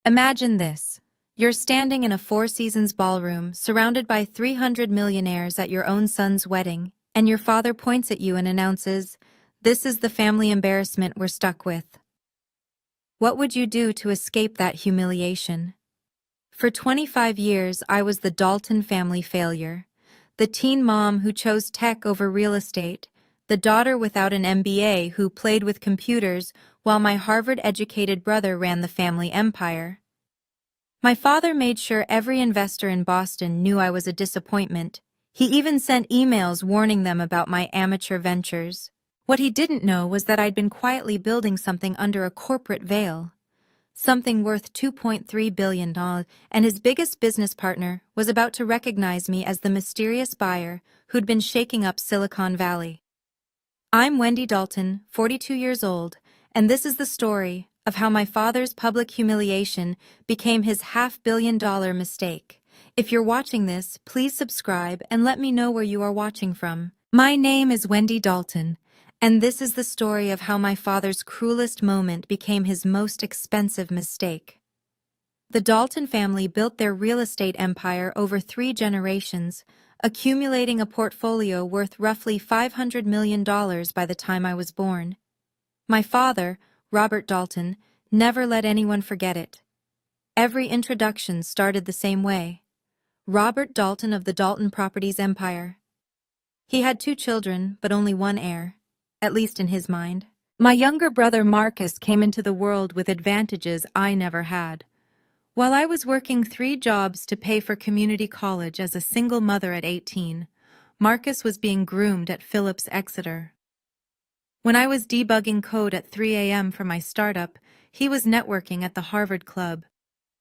Imagine this. You're standing in a Four Seasons ballroom, surrounded by 300 millionaires at your own son's wedding, and your father points at you and announces, "This is the family embarrassment we're stuck with." What would you do to escape that humiliation? For 25 years, I was the Dalton family failure. The teen mom who chose tech over real estate, the daughter without an MBA who played with computers while my Harvard-educated brother ran the family empire. My father made sure every investor in Boston knew I was a disappointment. He even sent emails warning them about my amateur ventures. What he didn't know was that I'd been quietly building something under a corporate veil. Something worth $2.3 billion, and his biggest business partner was about to recognize me as the mysterious buyer who'd been shaking up Silicon Valley. I'm Wendy Dalton, 42 years old, and this is the story of how my father's public humiliation became his $500 million mistake. If you're watching this, please subscribe and let me know where you are watching from. My name is Wendy Dalton, and this is the story of how my father's cruelest moment became his most expensive mistake. The Dalton family built their real estate empire over 3 generations, accumulating a portfolio worth roughly $500 million by the time I was born. My father, Robert Dalton, never let anyone forget it. Every introduction started the same way. Robert Dalton of the Dalton Properties empire. He had 2 children, but only one heir, at least in his mind. My younger brother Marcus came into the world with advantages I never had. While I was working 3 jobs to pay for community college as a single mother at 18, Marcus was being groomed at Phillips Exeter. When I was debugging code at 3 a.m. for my startup, he was networking at the Harvard Club.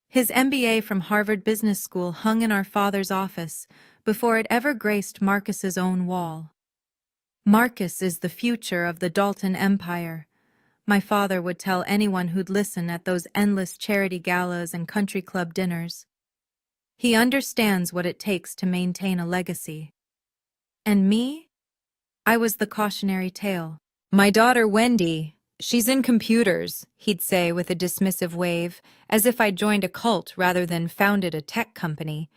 His MBA from Harvard Business School hung in our father's office before it ever graced Marcus's own wall. Marcus is the future of the Dalton Empire. My father would tell anyone who'd listen at those endless charity galas and country club dinners. He understands what it takes to maintain a legacy. And me? I was the cautionary tale. My daughter Wendy, she's in computers, he'd say with a dismissive wave, as if I'd joined a cult rather than founded a tech company.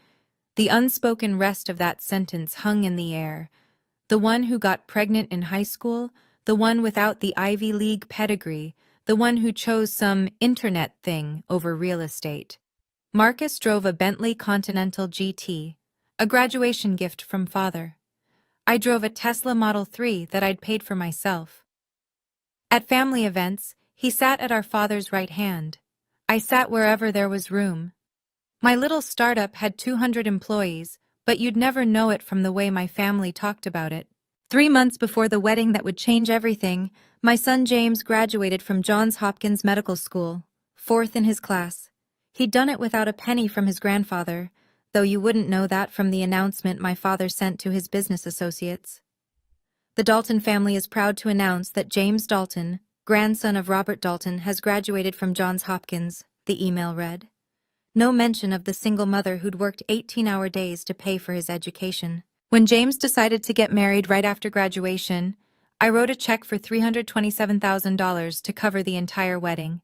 The unspoken rest of that sentence hung in the air. The one who got pregnant in high school, the one without the Ivy League pedigree, the one who chose some internet thing over real estate. Marcus drove a Bentley Continental GT, a graduation gift from father. I drove a Tesla Model 3 that I'd paid for myself. At family events, he sat at our father's right hand. I sat wherever there was room. My little startup had 200 employees, but you'd never know it from the way my family talked about it. 3 months before the wedding that would change everything, my son James graduated from Johns Hopkins Medical School, 4th in his class. He'd done it without a penny from his grandfather, though you wouldn't know that from the announcement my father sent to his business associates. The Dalton family is proud to announce that James Dalton, grandson of Robert Dalton, has graduated from Johns Hopkins, the email read. No mention of the single mother who'd worked 18-hour days to pay for his education. When James decided to get married right after graduation, I wrote a check for $327,000 to cover the entire wedding.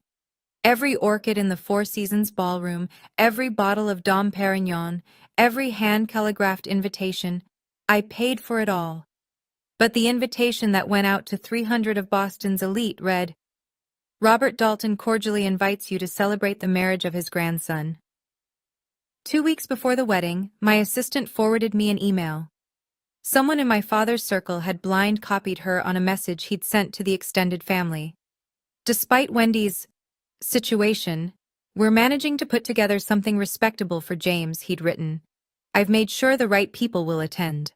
Every orchid in the Four Seasons ballroom, every bottle of Dom Perignon, every hand-calligraphed invitation, I paid for it all. But the invitation that went out to 300 of Boston's elite read, "Robert Dalton cordially invites you to celebrate the marriage of his grandson." 2 weeks before the wedding, my assistant forwarded me an email. Someone in my father's circle had blind copied her on a message he'd sent to the extended family. Despite Wendy's situation, "We're managing to put together something respectable for James," he'd written. "I've made sure the right people will attend."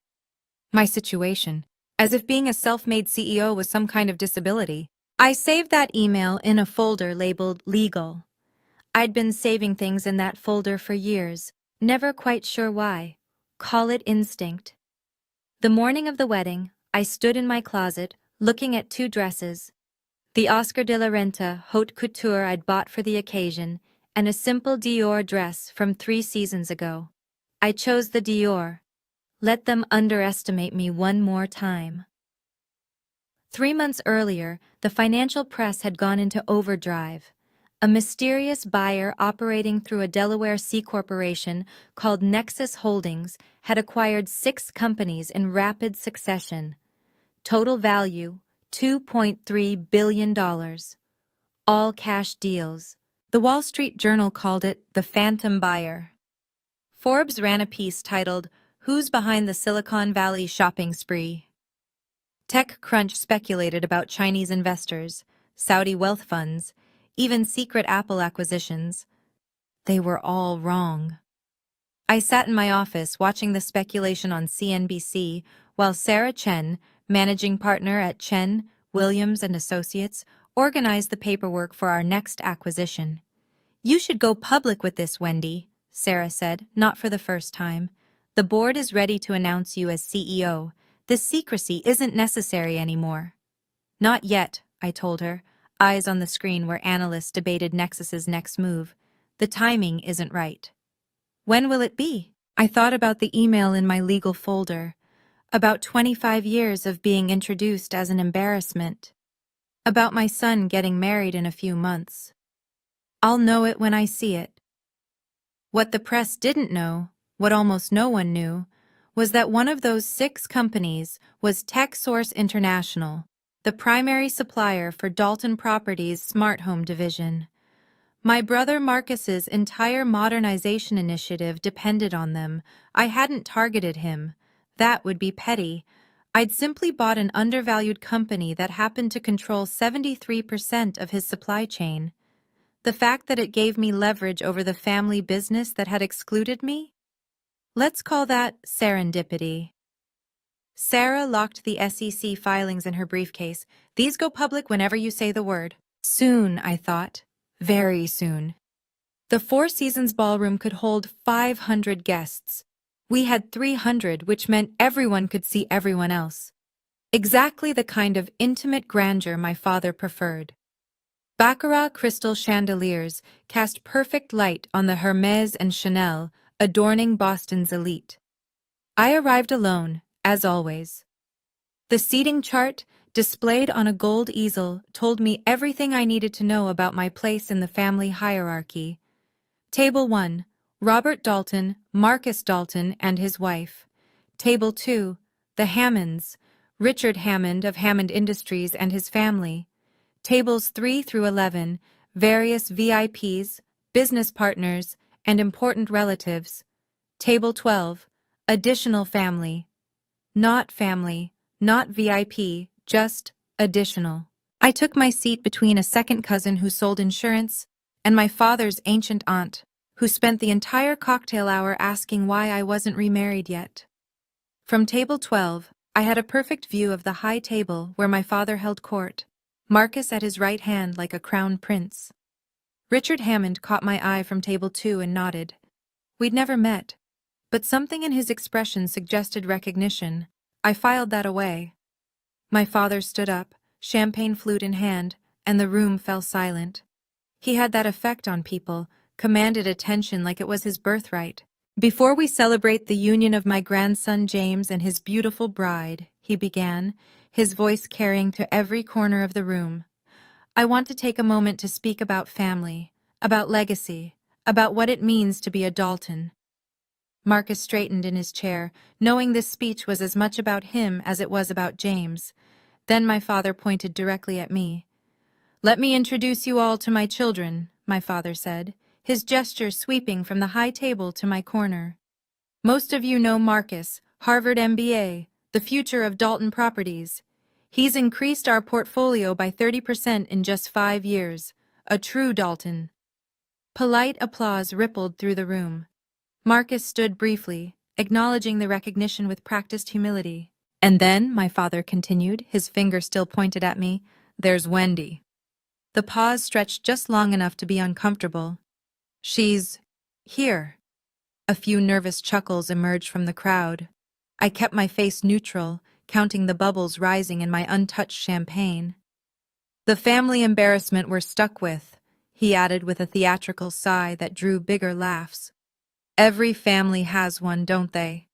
My situation. As if being a self-made CEO was some kind of disability. I saved that email in a folder labeled Legal. I'd been saving things in that folder for years, never quite sure why. Call it instinct. The morning of the wedding, I stood in my closet, looking at 2 dresses. The Oscar de la Renta haute couture I'd bought for the occasion, and a simple Dior dress from 3 seasons ago. I chose the Dior. Let them underestimate me one more time. 3 months earlier, the financial press had gone into overdrive. A mysterious buyer operating through a Delaware C corporation called Nexus Holdings had acquired 6 companies in rapid succession. Total value, $2.3 billion. All cash deals. The Wall Street Journal called it the Phantom Buyer. Forbes ran a piece titled, "Who's Behind the Silicon Valley Shopping Spree?" TechCrunch speculated about Chinese investors, Saudi wealth funds, even secret Apple acquisitions. They were all wrong. I sat in my office watching the speculation on CNBC while Sarah Chen, managing partner at Chen, Williams and Associates, organized the paperwork for our next acquisition. "You should go public with this, Wendy," Sarah said, not for the first time. "The board is ready to announce you as CEO. This secrecy isn't necessary anymore." "Not yet," I told her, eyes on the screen where analysts debated Nexus's next move. "The timing isn't right." "When will it be?" I thought about the email in my legal folder. About 25 years of being introduced as an embarrassment. About my son getting married in a few months. "I'll know it when I see it." What the press didn't know, what almost no one knew, was that one of those 6 companies was TechSource International, the primary supplier for Dalton Properties' smart home division. My brother Marcus's entire modernization initiative depended on them. I hadn't targeted him. That would be petty. I'd simply bought an undervalued company that happened to control 73% of his supply chain. The fact that it gave me leverage over the family business that had excluded me? Let's call that serendipity. Sarah locked the SEC filings in her briefcase. "These go public whenever you say the word." Soon, I thought. Very soon. The Four Seasons ballroom could hold 500 guests. We had 300, which meant everyone could see everyone else. Exactly the kind of intimate grandeur my father preferred. Baccarat crystal chandeliers cast perfect light on the Hermès and Chanel, adorning Boston's elite. I arrived alone, as always. The seating chart, displayed on a gold easel, told me everything I needed to know about my place in the family hierarchy. Table 1, Robert Dalton, Marcus Dalton, and his wife. Table 2, the Hammonds, Richard Hammond of Hammond Industries and his family. Tables 3 through 11, various VIPs, business partners, and important relatives. Table 12, additional family. Not family, not VIP, just additional. I took my seat between a second cousin who sold insurance and my father's ancient aunt, who spent the entire cocktail hour asking why I wasn't remarried yet. From table 12, I had a perfect view of the high table where my father held court, Marcus at his right hand like a crown prince. Richard Hammond caught my eye from table 2 and nodded. We'd never met, but something in his expression suggested recognition. I filed that away. My father stood up, champagne flute in hand, and the room fell silent. He had that effect on people, commanded attention like it was his birthright. "Before we celebrate the union of my grandson James and his beautiful bride," he began, his voice carrying to every corner of the room, "I want to take a moment to speak about family, about legacy, about what it means to be a Dalton." Marcus straightened in his chair, knowing this speech was as much about him as it was about James. Then my father pointed directly at me. "Let me introduce you all to my children," my father said, his gesture sweeping from the high table to my corner. "Most of you know Marcus, Harvard MBA, the future of Dalton Properties. He's increased our portfolio by 30% in just 5 years. A true Dalton." Polite applause rippled through the room. Marcus stood briefly, acknowledging the recognition with practiced humility. "And then," my father continued, his finger still pointed at me, "there's Wendy." The pause stretched just long enough to be uncomfortable. "She's here." A few nervous chuckles emerged from the crowd. I kept my face neutral, counting the bubbles rising in my untouched champagne. "The family embarrassment we're stuck with," he added with a theatrical sigh that drew bigger laughs. "Every family has one, don't they?"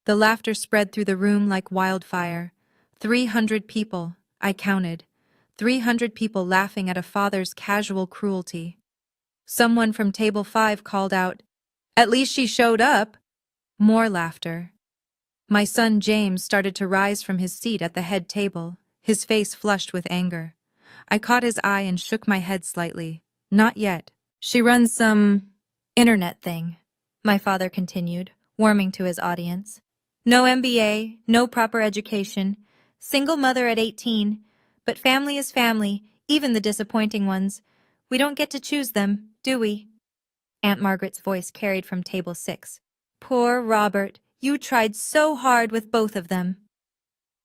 The laughter spread through the room like wildfire. 300 people, I counted. 300 people laughing at a father's casual cruelty. Someone from table 5 called out, "At least she showed up." More laughter. My son James started to rise from his seat at the head table, his face flushed with anger. I caught his eye and shook my head slightly. "Not yet. She runs some internet thing," my father continued, warming to his audience. "No MBA, no proper education, single mother at 18, but family is family, even the disappointing ones. We don't get to choose them, do we?" Aunt Margaret's voice carried from table 6. "Poor Robert, you tried so hard with both of them."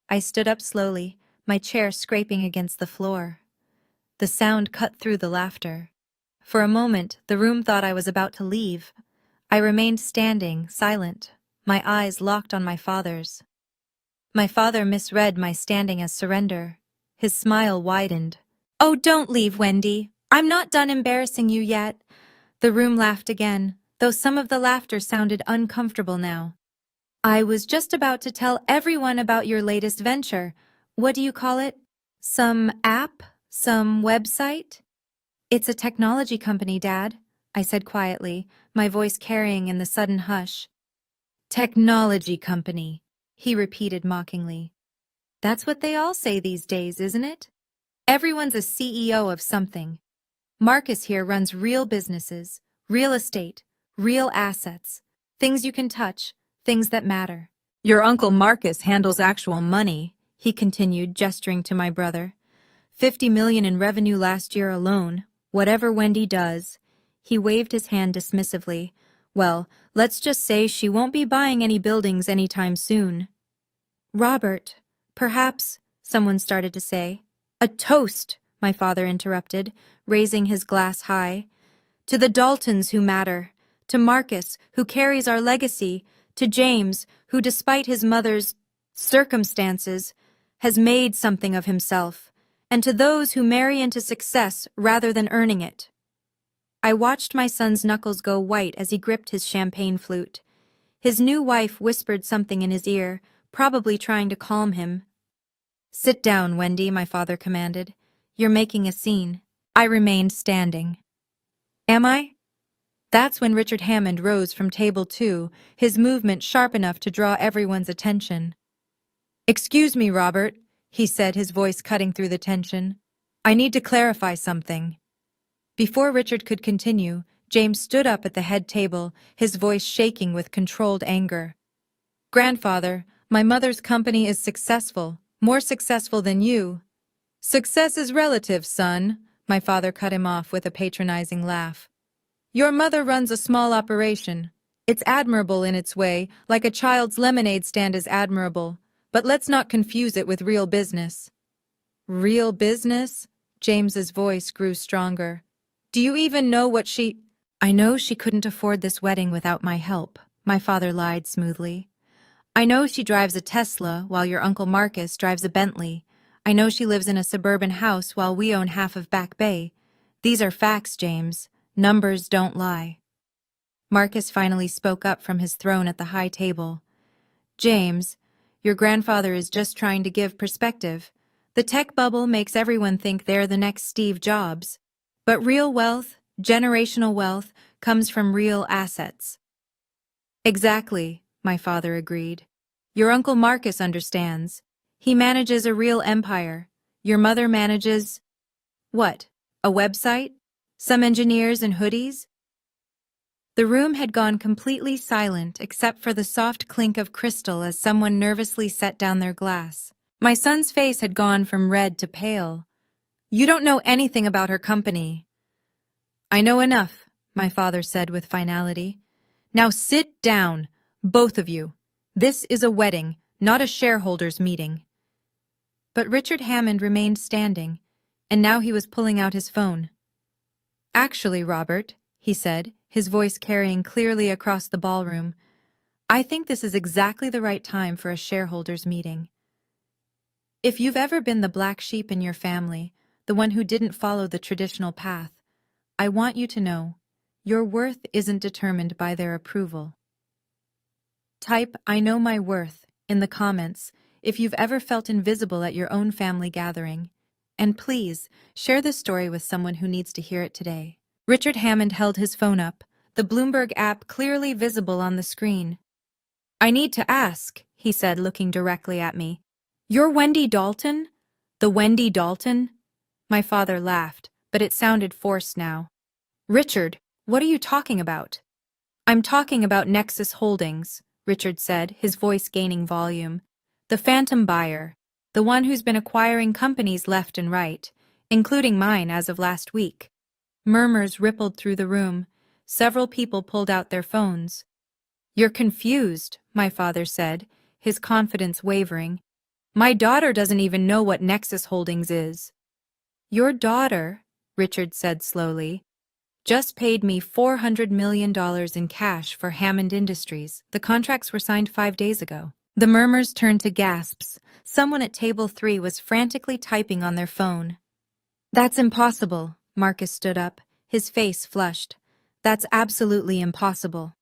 I stood up slowly, my chair scraping against the floor. The sound cut through the laughter. For a moment, the room thought I was about to leave. I remained standing, silent, my eyes locked on my father's. My father misread my standing as surrender. His smile widened. "Oh, don't leave, Wendy. I'm not done embarrassing you yet." The room laughed again, though some of the laughter sounded uncomfortable now. "I was just about to tell everyone about your latest venture. What do you call it? Some app? Some website?" "It's a technology company, Dad," I said quietly, my voice carrying in the sudden hush. "Technology company," he repeated mockingly. "That's what they all say these days, isn't it? Everyone's a CEO of something. Marcus here runs real businesses, real estate, real assets, things you can touch, things that matter." "Your Uncle Marcus handles actual money," he continued, gesturing to my brother. "50 million in revenue last year alone. Whatever Wendy does." He waved his hand dismissively. "Well, let's just say she won't be buying any buildings anytime soon." "Robert, perhaps," someone started to say. "A toast," my father interrupted, raising his glass high. "To the Daltons who matter, to Marcus, who carries our legacy, to James, who despite his mother's circumstances, has made something of himself, and to those who marry into success rather than earning it." I watched my son's knuckles go white as he gripped his champagne flute. His new wife whispered something in his ear, probably trying to calm him. "Sit down, Wendy," my father commanded. "You're making a scene." I remained standing. "Am I?" That's when Richard Hammond rose from table 2, his movement sharp enough to draw everyone's attention. "Excuse me, Robert," he said, his voice cutting through the tension. "I need to clarify something." Before Richard could continue, James stood up at the head table, his voice shaking with controlled anger. "Grandfather, my mother's company is successful, more successful than you." "Success is relative, son," my father cut him off with a patronizing laugh. "Your mother runs a small operation. It's admirable in its way, like a child's lemonade stand is admirable, but let's not confuse it with real business." "Real business?" James's voice grew stronger. "Do you even know what she—" "I know she couldn't afford this wedding without my help," my father lied smoothly. "I know she drives a Tesla while your Uncle Marcus drives a Bentley. I know she lives in a suburban house while we own half of Back Bay. These are facts, James. Numbers don't lie." Marcus finally spoke up from his throne at the high table. "James, your grandfather is just trying to give perspective. The tech bubble makes everyone think they're the next Steve Jobs. But real wealth, generational wealth, comes from real assets." "Exactly," my father agreed. "Your Uncle Marcus understands. He manages a real empire. Your mother manages— what? A website? Some engineers in hoodies?" The room had gone completely silent except for the soft clink of crystal as someone nervously set down their glass. My son's face had gone from red to pale. "You don't know anything about her company." "I know enough," my father said with finality. "Now sit down, both of you. This is a wedding, not a shareholders' meeting." But Richard Hammond remained standing, and now he was pulling out his phone. "Actually, Robert," he said, his voice carrying clearly across the ballroom, "I think this is exactly the right time for a shareholders' meeting. If you've ever been the black sheep in your family, the one who didn't follow the traditional path, I want you to know, your worth isn't determined by their approval." Type "I know my worth" in the comments if you've ever felt invisible at your own family gathering. And please, share this story with someone who needs to hear it today. Richard Hammond held his phone up, the Bloomberg app clearly visible on the screen. I need to ask, he said, looking directly at me. You're Wendy Dalton? The Wendy Dalton? My father laughed, but it sounded forced now. Richard, what are you talking about? I'm talking about Nexus Holdings, Richard said, his voice gaining volume. The phantom buyer, the one who's been acquiring companies left and right, including mine as of last week. Murmurs rippled through the room. Several people pulled out their phones. You're confused, my father said, his confidence wavering. My daughter doesn't even know what Nexus Holdings is. Your daughter, Richard said slowly, just paid me $400 million in cash for Hammond Industries. The contracts were signed 5 days ago. The murmurs turned to gasps. Someone at table 3 was frantically typing on their phone. That's impossible, Marcus stood up, his face flushed. That's absolutely impossible.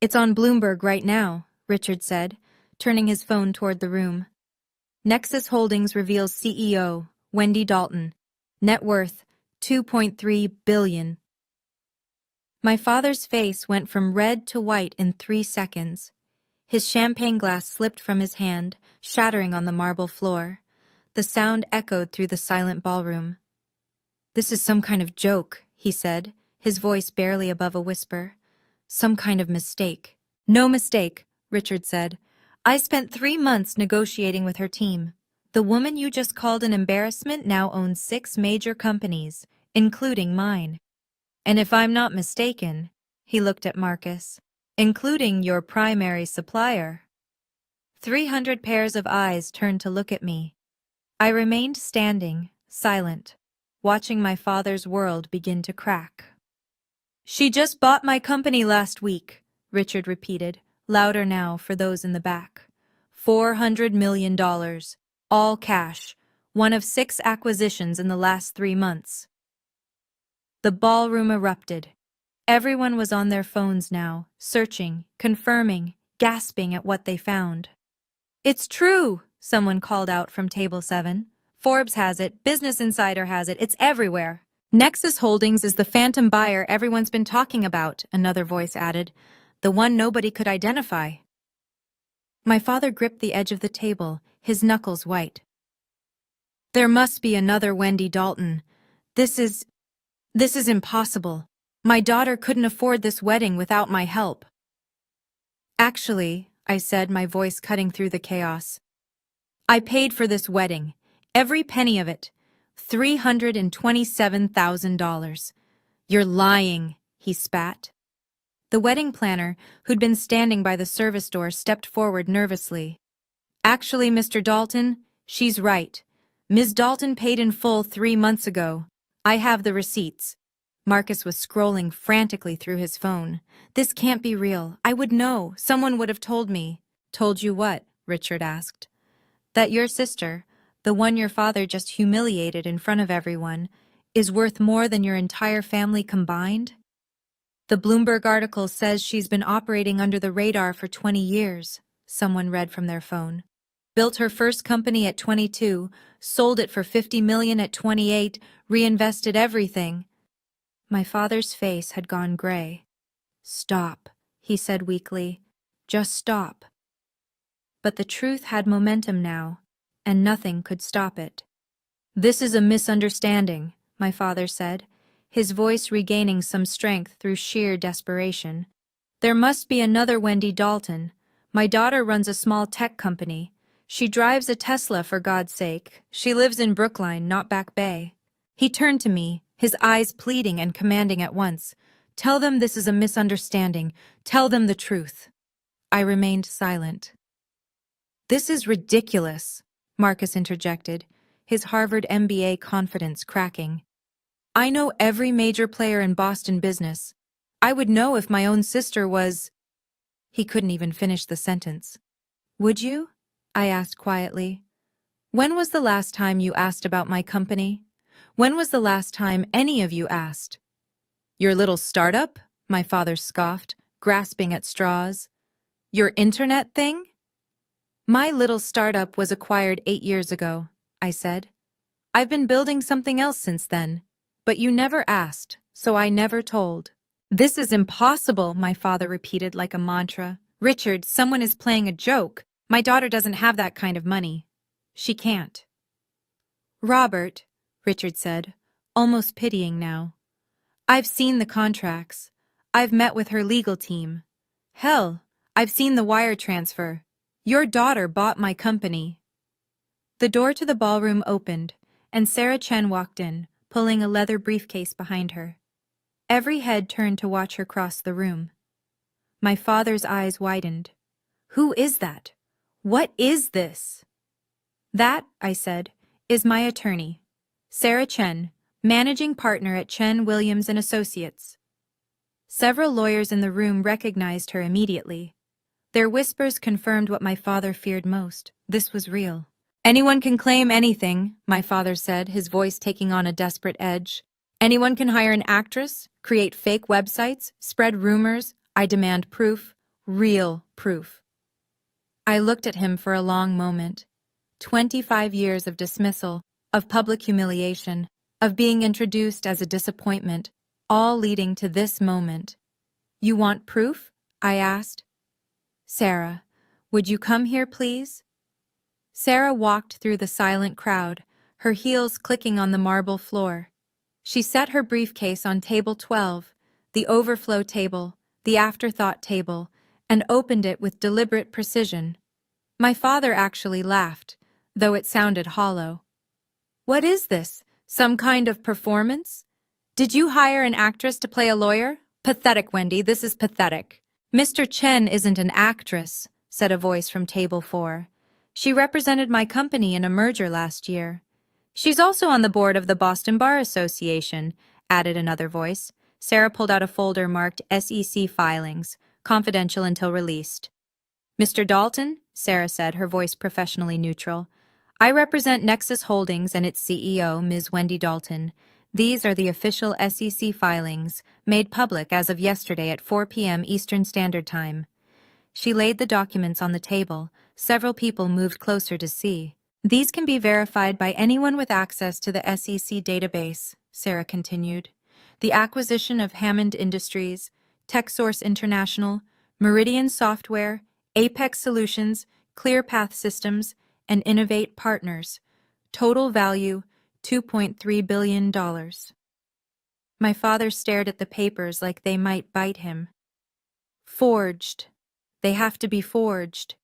It's on Bloomberg right now, Richard said, turning his phone toward the room. Nexus Holdings reveals CEO, Wendy Dalton. Net worth, $2.3 billion. My father's face went from red to white in 3 seconds. His champagne glass slipped from his hand, shattering on the marble floor. The sound echoed through the silent ballroom. This is some kind of joke, he said, his voice barely above a whisper. Some kind of mistake. No mistake, Richard said. I spent 3 months negotiating with her team. The woman you just called an embarrassment now owns 6 major companies, including mine. And if I'm not mistaken, he looked at Marcus, including your primary supplier. 300 pairs of eyes turned to look at me. I remained standing, silent, watching my father's world begin to crack. She just bought my company last week, Richard repeated, louder now for those in the back. $400 million, all cash, one of 6 acquisitions in the last 3 months. The ballroom erupted. Everyone was on their phones now, searching, confirming, gasping at what they found. It's true, someone called out from table 7. Forbes has it, Business Insider has it, it's everywhere. Nexus Holdings is the phantom buyer everyone's been talking about, another voice added. The one nobody could identify. My father gripped the edge of the table, his knuckles white. There must be another Wendy Dalton. This is impossible. My daughter couldn't afford this wedding without my help. Actually, I said, my voice cutting through the chaos. I paid for this wedding, every penny of it, $327,000. You're lying, he spat. The wedding planner, who'd been standing by the service door, stepped forward nervously. Actually, Mr. Dalton, she's right. Ms. Dalton paid in full 3 months ago. I have the receipts. Marcus was scrolling frantically through his phone. This can't be real. I would know. Someone would have told me. Told you what? Richard asked. That your sister, the one your father just humiliated in front of everyone, is worth more than your entire family combined? The Bloomberg article says she's been operating under the radar for 20 years, someone read from their phone. Built her first company at 22, sold it for $50 million at 28, reinvested everything. My father's face had gone gray. Stop, he said weakly. Just stop. But the truth had momentum now, and nothing could stop it. This is a misunderstanding, my father said, his voice regaining some strength through sheer desperation. There must be another Wendy Dalton. My daughter runs a small tech company. She drives a Tesla, for God's sake. She lives in Brookline, not Back Bay. He turned to me, his eyes pleading and commanding at once. Tell them this is a misunderstanding. Tell them the truth. I remained silent. This is ridiculous, Marcus interjected, his Harvard MBA confidence cracking. I know every major player in Boston business. I would know if my own sister was... He couldn't even finish the sentence. Would you? I asked quietly. When was the last time you asked about my company? When was the last time any of you asked? Your little startup? My father scoffed, grasping at straws. Your internet thing? My little startup was acquired 8 years ago, I said. I've been building something else since then. But you never asked, so I never told. This is impossible, my father repeated like a mantra. Richard, someone is playing a joke. My daughter doesn't have that kind of money. She can't. Robert, Richard said, almost pitying now. I've seen the contracts. I've met with her legal team. Hell, I've seen the wire transfer. Your daughter bought my company. The door to the ballroom opened, and Sarah Chen walked in, pulling a leather briefcase behind her. Every head turned to watch her cross the room. My father's eyes widened. Who is that? What is this? That, I said, is my attorney, Sarah Chen, managing partner at Chen Williams & Associates. Several lawyers in the room recognized her immediately. Their whispers confirmed what my father feared most. This was real. Anyone can claim anything, my father said, his voice taking on a desperate edge. Anyone can hire an actress, create fake websites, spread rumors. I demand proof, real proof. I looked at him for a long moment. 25 years of dismissal, of public humiliation, of being introduced as a disappointment, all leading to this moment. You want proof? I asked. Sarah, would you come here, please? Sarah walked through the silent crowd, her heels clicking on the marble floor. She set her briefcase on table 12, the overflow table, the afterthought table, and opened it with deliberate precision. My father actually laughed, though it sounded hollow. What is this? Some kind of performance? Did you hire an actress to play a lawyer? Pathetic, Wendy, this is pathetic. Mr. Chen isn't an actress, said a voice from table 4. She represented my company in a merger last year. She's also on the board of the Boston Bar Association, added another voice. Sarah pulled out a folder marked SEC Filings, confidential until released. Mr. Dalton, Sarah said, her voice professionally neutral. I represent Nexus Holdings and its CEO, Ms. Wendy Dalton. These are the official SEC filings, made public as of yesterday at 4 p.m. Eastern Standard Time. She laid the documents on the table. Several people moved closer to see. These can be verified by anyone with access to the SEC database, Sarah continued. The acquisition of Hammond Industries, TechSource International, Meridian Software, Apex Solutions, ClearPath Systems, and Innovate Partners. Total value, $2.3 billion. My father stared at the papers like they might bite him. Forged. They have to be forged.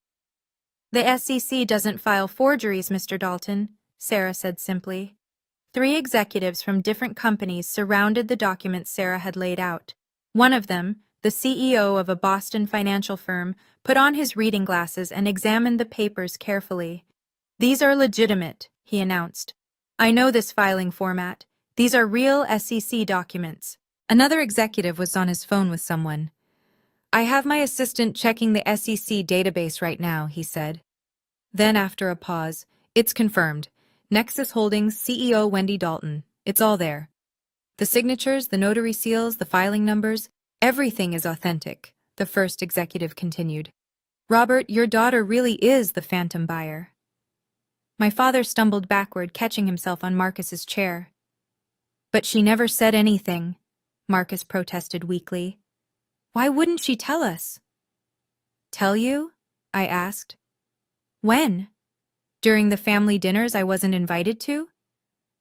The SEC doesn't file forgeries, Mr. Dalton, Sarah said simply. 3 executives from different companies surrounded the documents Sarah had laid out. One of them, the CEO of a Boston financial firm, put on his reading glasses and examined the papers carefully. These are legitimate, he announced. I know this filing format. These are real SEC documents. Another executive was on his phone with someone. I have my assistant checking the SEC database right now, he said. Then, after a pause, it's confirmed. Nexus Holdings CEO Wendy Dalton. It's all there. The signatures, the notary seals, the filing numbers, everything is authentic, the first executive continued. Robert, your daughter really is the phantom buyer. My father stumbled backward, catching himself on Marcus's chair. But she never said anything, Marcus protested weakly. Why wouldn't she tell us? Tell you? I asked. When? During the family dinners I wasn't invited to?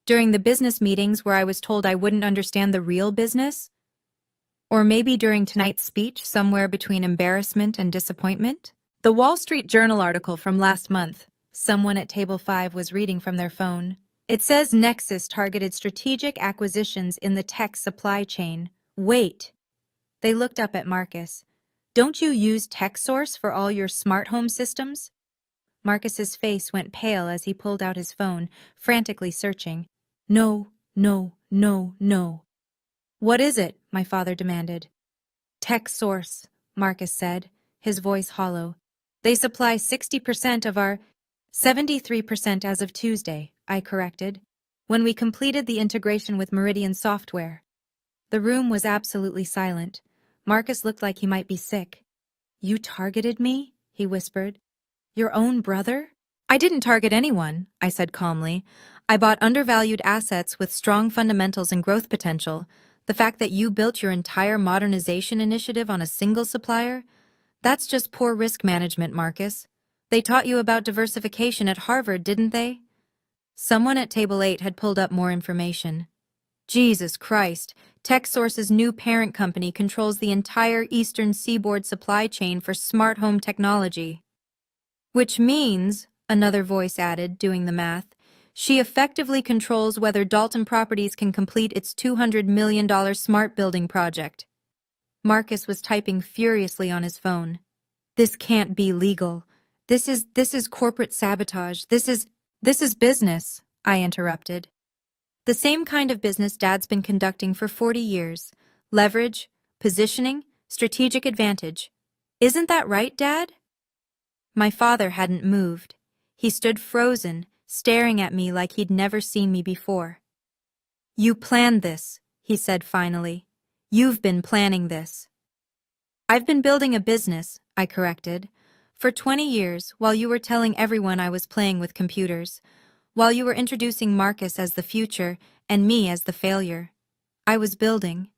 During the business meetings where I was told I wouldn't understand the real business? Or maybe during tonight's speech somewhere between embarrassment and disappointment? The Wall Street Journal article from last month. Someone at table 5 was reading from their phone. It says Nexus targeted strategic acquisitions in the tech supply chain. Wait. They looked up at Marcus. Don't you use TechSource for all your smart home systems? Marcus's face went pale as he pulled out his phone, frantically searching. No, no, no, no. What is it? My father demanded. TechSource, Marcus said, his voice hollow. They supply 60% of our 73% as of Tuesday, I corrected, when we completed the integration with Meridian Software. The room was absolutely silent. Marcus looked like he might be sick. You targeted me? He whispered. Your own brother? I didn't target anyone, I said calmly. I bought undervalued assets with strong fundamentals and growth potential. The fact that you built your entire modernization initiative on a single supplier? That's just poor risk management, Marcus. They taught you about diversification at Harvard, didn't they? Someone at table 8 had pulled up more information. Jesus Christ, TechSource's new parent company controls the entire eastern seaboard supply chain for smart home technology. Which means, another voice added, doing the math, she effectively controls whether Dalton Properties can complete its $200 million smart building project. Marcus was typing furiously on his phone. This can't be legal. This is corporate sabotage. This is business, I interrupted. The same kind of business Dad's been conducting for 40 years. Leverage, positioning, strategic advantage. Isn't that right, Dad? My father hadn't moved. He stood frozen, staring at me like he'd never seen me before. You planned this, he said finally. You've been planning this. I've been building a business, I corrected. For 20 years, while you were telling everyone I was playing with computers. While you were introducing Marcus as the future and me as the failure. I was building.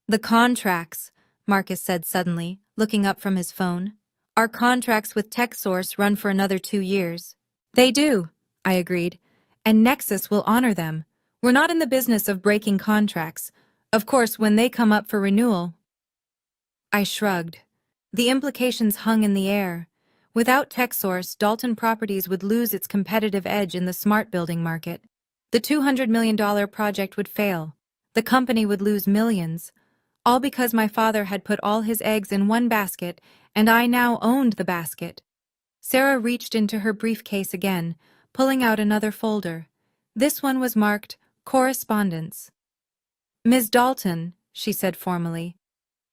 The contracts, Marcus said suddenly, looking up from his phone. Our contracts with TechSource run for another 2 years. They do, I agreed. And Nexus will honor them. We're not in the business of breaking contracts. Of course, when they come up for renewal. I shrugged. The implications hung in the air. Without TechSource, Dalton Properties would lose its competitive edge in the smart building market. The $200 million project would fail. The company would lose millions. All because my father had put all his eggs in one basket, and I now owned the basket. Sarah reached into her briefcase again, pulling out another folder. This one was marked Correspondence. Ms. Dalton, she said formally,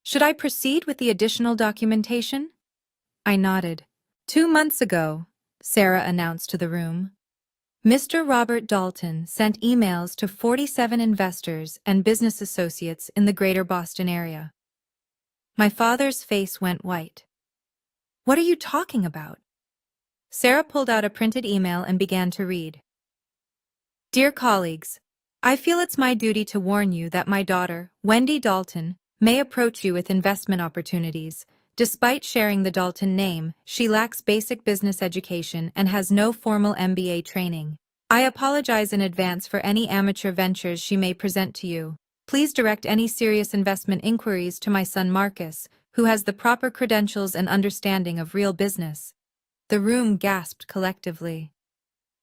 should I proceed with the additional documentation? I nodded. 2 months ago, Sarah announced to the room, Mr. Robert Dalton sent emails to 47 investors and business associates in the greater Boston area. My father's face went white. What are you talking about? Sarah pulled out a printed email and began to read. Dear colleagues, I feel it's my duty to warn you that my daughter, Wendy Dalton, may approach you with investment opportunities. Despite sharing the Dalton name, she lacks basic business education and has no formal MBA training. I apologize in advance for any amateur ventures she may present to you. Please direct any serious investment inquiries to my son Marcus, who has the proper credentials and understanding of real business. The room gasped collectively.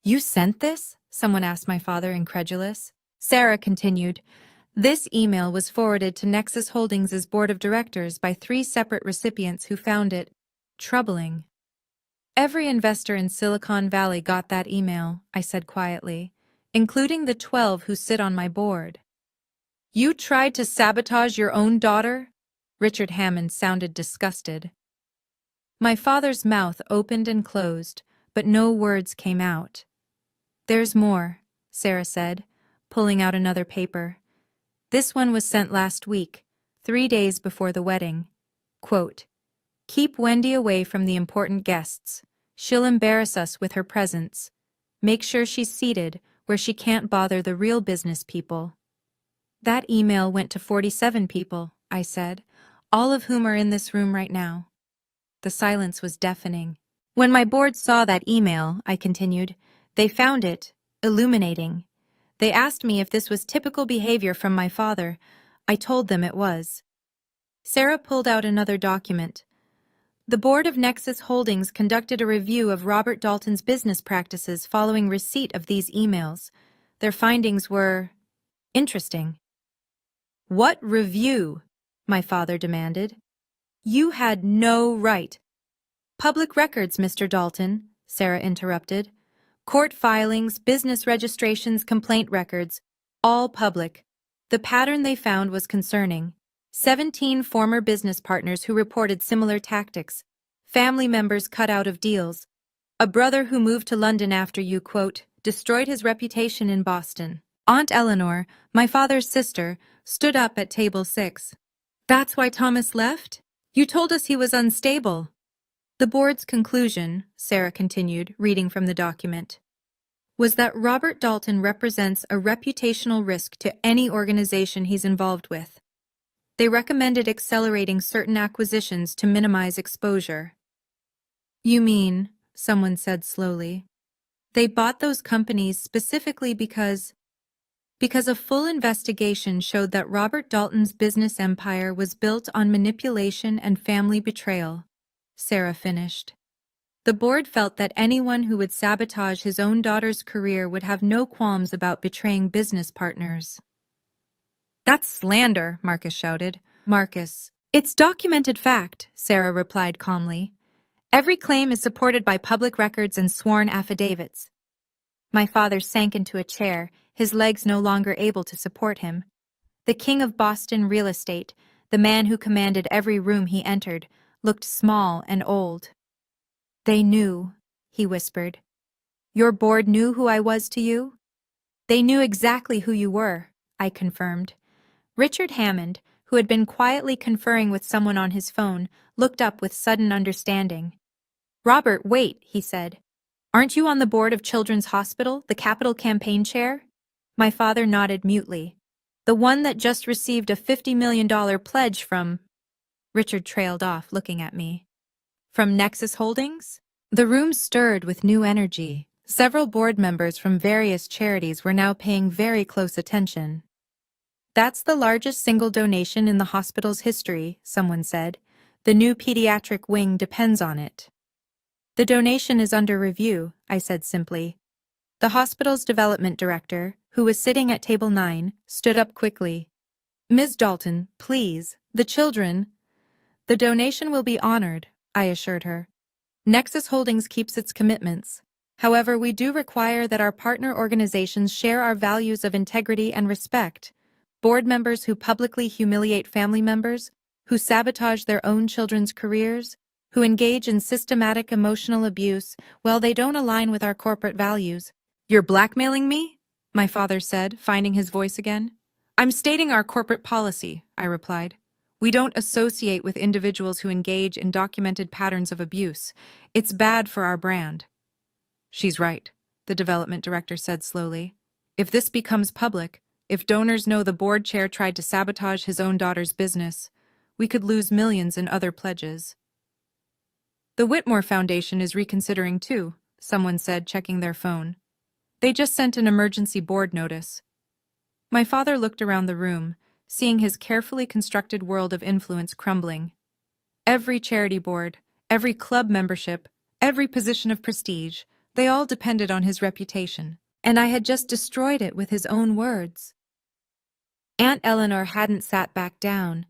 You sent this? Someone asked my father, incredulous. Sarah continued. This email was forwarded to Nexus Holdings' board of directors by 3 separate recipients who found it troubling. Every investor in Silicon Valley got that email, I said quietly, including the 12 who sit on my board. You tried to sabotage your own daughter? Richard Hammond sounded disgusted. My father's mouth opened and closed, but no words came out. There's more, Sarah said, pulling out another paper. This one was sent last week, 3 days before the wedding. Quote, keep Wendy away from the important guests. She'll embarrass us with her presence. Make sure she's seated where she can't bother the real business people. That email went to 47 people, I said, all of whom are in this room right now. The silence was deafening. When my board saw that email, I continued, they found it illuminating. They asked me if this was typical behavior from my father. I told them it was. Sarah pulled out another document. The board of Nexus Holdings conducted a review of Robert Dalton's business practices following receipt of these emails. Their findings were interesting. What review? My father demanded. You had no right. Public records, Mr. Dalton, Sarah interrupted. Court filings, business registrations, complaint records, all public. The pattern they found was concerning. 17 former business partners who reported similar tactics. Family members cut out of deals. A brother who moved to London after you, quote, destroyed his reputation in Boston. Aunt Eleanor, my father's sister, stood up at table 6. That's why Thomas left? You told us he was unstable. The board's conclusion, Sarah continued, reading from the document, was that Robert Dalton represents a reputational risk to any organization he's involved with. They recommended accelerating certain acquisitions to minimize exposure. You mean, someone said slowly, they bought those companies specifically because a full investigation showed that Robert Dalton's business empire was built on manipulation and family betrayal, Sarah finished. The board felt that anyone who would sabotage his own daughter's career would have no qualms about betraying business partners. That's slander, Marcus shouted. Marcus, it's documented fact, Sarah replied calmly. Every claim is supported by public records and sworn affidavits. My father sank into a chair, his legs no longer able to support him. The king of Boston real estate, the man who commanded every room he entered, looked small and old. They knew, he whispered. Your board knew who I was to you? They knew exactly who you were, I confirmed. Richard Hammond, who had been quietly conferring with someone on his phone, looked up with sudden understanding. Robert, wait, he said. Aren't you on the board of Children's Hospital, the Capital Campaign Chair? My father nodded mutely. The one that just received a $50 million pledge from... Richard trailed off, looking at me. From Nexus Holdings? The room stirred with new energy. Several board members from various charities were now paying very close attention. That's the largest single donation in the hospital's history, someone said. The new pediatric wing depends on it. The donation is under review, I said simply. The hospital's development director, who was sitting at table 9, stood up quickly. Ms. Dalton, please, the children. The donation will be honored, I assured her. Nexus Holdings keeps its commitments. However, we do require that our partner organizations share our values of integrity and respect. Board members who publicly humiliate family members, who sabotage their own children's careers, who engage in systematic emotional abuse, well, they don't align with our corporate values. You're blackmailing me? My father said, finding his voice again. I'm stating our corporate policy, I replied. We don't associate with individuals who engage in documented patterns of abuse. It's bad for our brand. She's right, the development director said slowly. If this becomes public, if donors know the board chair tried to sabotage his own daughter's business, we could lose millions in other pledges. The Whitmore Foundation is reconsidering too, someone said, checking their phone. They just sent an emergency board notice. My father looked around the room, seeing his carefully constructed world of influence crumbling. Every charity board, every club membership, every position of prestige, they all depended on his reputation, and I had just destroyed it with his own words. Aunt Eleanor hadn't sat back down.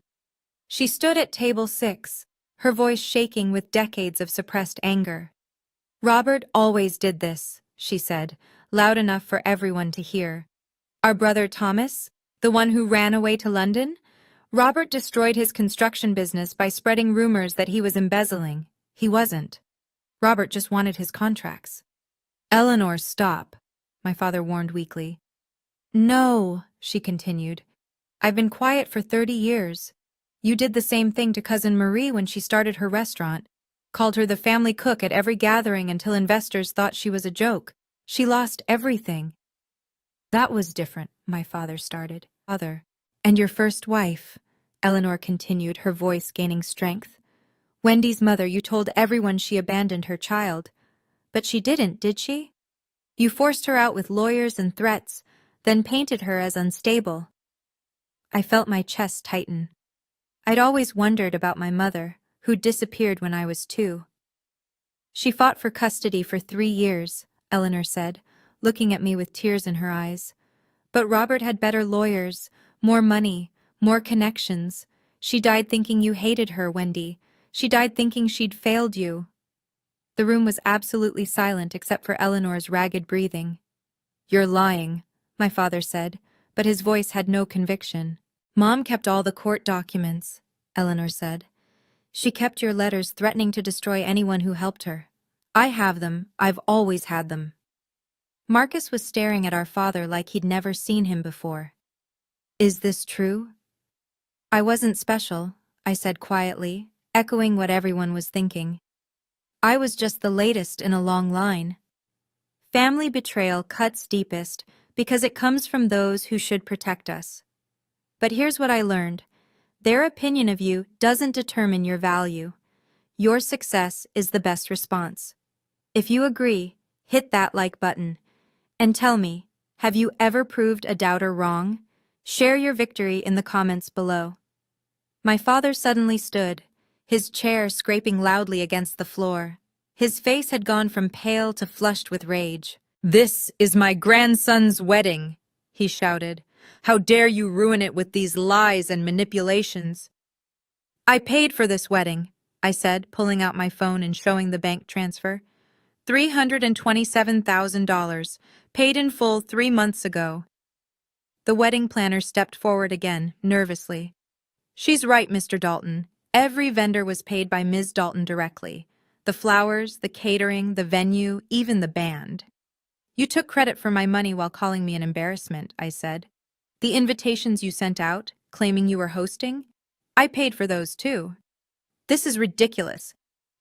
She stood at table 6, her voice shaking with decades of suppressed anger. Robert always did this, she said, loud enough for everyone to hear. Our brother Thomas, the one who ran away to London? Robert destroyed his construction business by spreading rumors that he was embezzling. He wasn't. Robert just wanted his contracts. Eleanor, stop, my father warned weakly. No, she continued. I've been quiet for 30 years. You did the same thing to Cousin Marie when she started her restaurant. Called her the family cook at every gathering until investors thought she was a joke. She lost everything. That was different, my father started. Father. And your first wife, Eleanor continued, her voice gaining strength. Wendy's mother, you told everyone she abandoned her child. But she didn't, did she? You forced her out with lawyers and threats, then painted her as unstable. I felt my chest tighten. I'd always wondered about my mother, who disappeared when I was 2. She fought for custody for 3 years, Eleanor said, looking at me with tears in her eyes. But Robert had better lawyers, more money, more connections. She died thinking you hated her, Wendy. She died thinking she'd failed you. The room was absolutely silent except for Eleanor's ragged breathing. You're lying, my father said, but his voice had no conviction. Mom kept all the court documents, Eleanor said. She kept your letters threatening to destroy anyone who helped her. I have them. I've always had them. Marcus was staring at our father like he'd never seen him before. Is this true? I wasn't special, I said quietly, echoing what everyone was thinking. I was just the latest in a long line. Family betrayal cuts deepest because it comes from those who should protect us. But here's what I learned. Their opinion of you doesn't determine your value. Your success is the best response. If you agree, hit that like button. And tell me, have you ever proved a doubter wrong? Share your victory in the comments below. My father suddenly stood, his chair scraping loudly against the floor. His face had gone from pale to flushed with rage. "This is my grandson's wedding," he shouted. "How dare you ruin it with these lies and manipulations?" "I paid for this wedding," I said, pulling out my phone and showing the bank transfer. $327,000, paid in full 3 months ago. The wedding planner stepped forward again, nervously. "She's right, Mr. Dalton. Every vendor was paid by Ms. Dalton directly. The flowers, the catering, the venue, even the band." "You took credit for my money while calling me an embarrassment," I said. "The invitations you sent out, claiming you were hosting? I paid for those too." "This is ridiculous.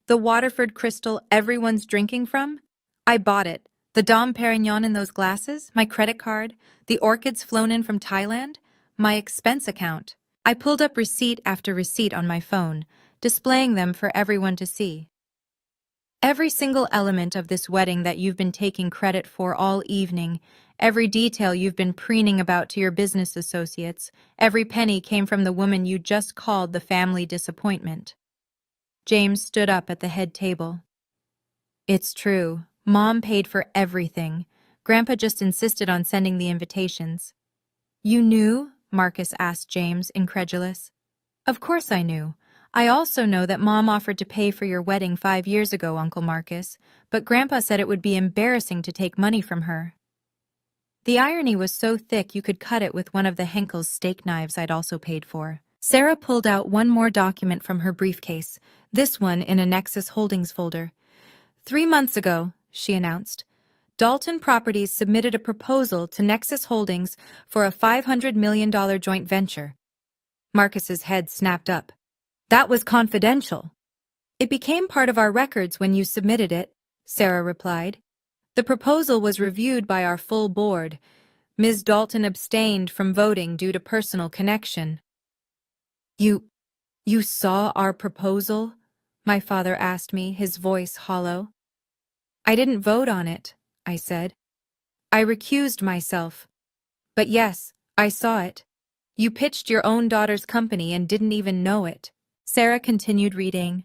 The Waterford crystal everyone's drinking from? I bought it. The Dom Perignon in those glasses, my credit card, the orchids flown in from Thailand, my expense account." I pulled up receipt after receipt on my phone, displaying them for everyone to see. "Every single element of this wedding that you've been taking credit for all evening, every detail you've been preening about to your business associates, every penny came from the woman you just called the family disappointment." James stood up at the head table. "It's true. Mom paid for everything. Grandpa just insisted on sending the invitations." "You knew?" Marcus asked James, incredulous. "Of course I knew. I also know that Mom offered to pay for your wedding 5 years ago, Uncle Marcus, but Grandpa said it would be embarrassing to take money from her." The irony was so thick you could cut it with one of the Henkel's steak knives I'd also paid for. Sarah pulled out one more document from her briefcase, this one in a Nexus Holdings folder. 3 months ago," she announced, "Dalton Properties submitted a proposal to Nexus Holdings for a $500 million joint venture." Marcus's head snapped up. "That was confidential." "It became part of our records when you submitted it," Sarah replied. "The proposal was reviewed by our full board. Ms. Dalton abstained from voting due to personal connection." You saw our proposal?" my father asked me, his voice hollow. "I didn't vote on it," I said. "I recused myself. But yes, I saw it. You pitched your own daughter's company and didn't even know it." Sarah continued reading.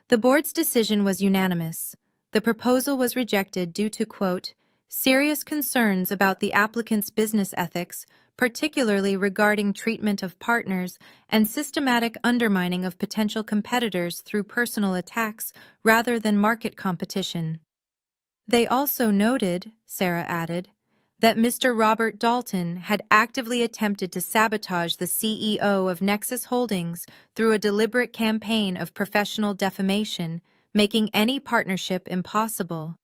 "The board's decision was unanimous. The proposal was rejected due to, quote, serious concerns about the applicant's business ethics, particularly regarding treatment of partners and systematic undermining of potential competitors through personal attacks rather than market competition." They also noted, Sarah added, that Mr. Robert Dalton had actively attempted to sabotage the CEO of Nexus Holdings through a deliberate campaign of professional defamation, making any partnership impossible.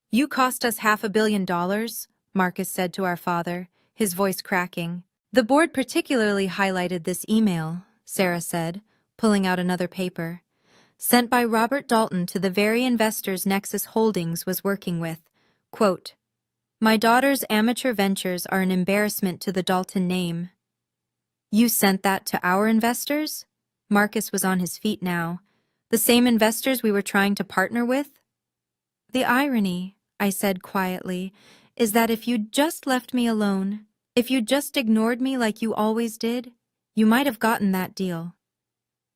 "You cost us $500 million," Marcus said to our father, his voice cracking. "The board particularly highlighted this email," Sarah said, pulling out another paper. "Sent by Robert Dalton to the very investors Nexus Holdings was working with. Quote, my daughter's amateur ventures are an embarrassment to the Dalton name." "You sent that to our investors?" Marcus was on his feet now. "The same investors we were trying to partner with?" "The irony," I said quietly, "is that if you'd just left me alone, if you'd just ignored me like you always did, you might have gotten that deal."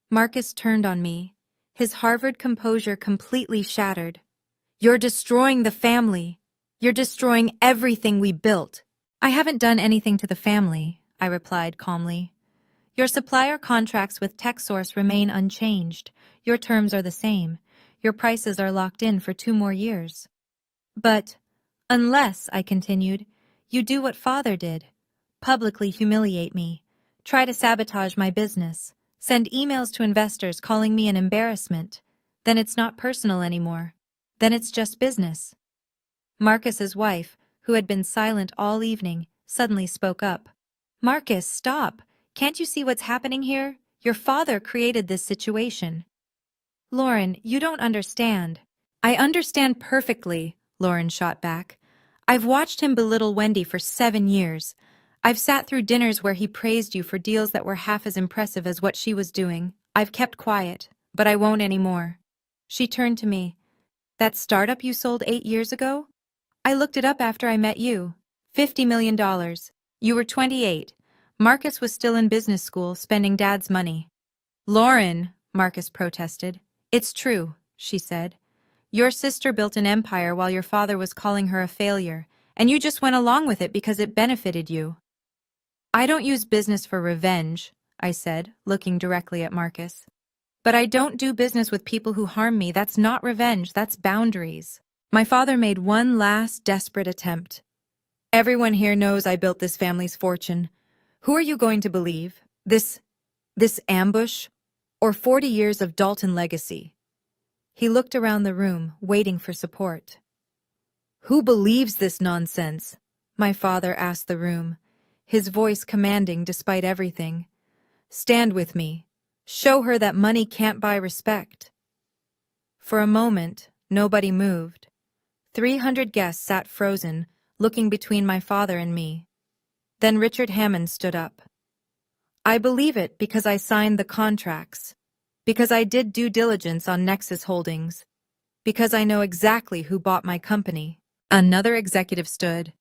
Marcus turned on me, his Harvard composure completely shattered. "You're destroying the family. You're destroying everything we built." "I haven't done anything to the family," I replied calmly. "Your supplier contracts with TechSource remain unchanged. Your terms are the same. Your prices are locked in for 2 more years." "But, unless," I continued, "you do what Father did, publicly humiliate me, try to sabotage my business, send emails to investors calling me an embarrassment, then it's not personal anymore. Then it's just business." Marcus's wife, who had been silent all evening, suddenly spoke up. "Marcus, stop. Can't you see what's happening here? Your father created this situation." "Lauren, you don't understand. I understand perfectly, Lauren shot back. I've watched him belittle Wendy for 7 years. I've sat through dinners where he praised you for deals that were half as impressive as what she was doing. I've kept quiet, but I won't anymore. She turned to me. That startup you sold 8 years ago? I looked it up after I met you. $50 million. You were 28. Marcus was still in business school, spending Dad's money. Lauren, Marcus protested. It's true, she said. Your sister built an empire while your father was calling her a failure, and you just went along with it because it benefited you. I don't use business for revenge, I said, looking directly at Marcus. But I don't do business with people who harm me. That's not revenge, that's boundaries. My father made one last desperate attempt. Everyone here knows I built this family's fortune. Who are you going to believe? This ambush? Or 40 years of Dalton legacy? He looked around the room, waiting for support. Who believes this nonsense? My father asked the room, his voice commanding despite everything. Stand with me. Show her that money can't buy respect. For a moment, nobody moved. 300 guests sat frozen, looking between my father and me. Then Richard Hammond stood up. I believe it because I signed the contracts, because I did due diligence on Nexus Holdings, because I know exactly who bought my company. Another executive stood.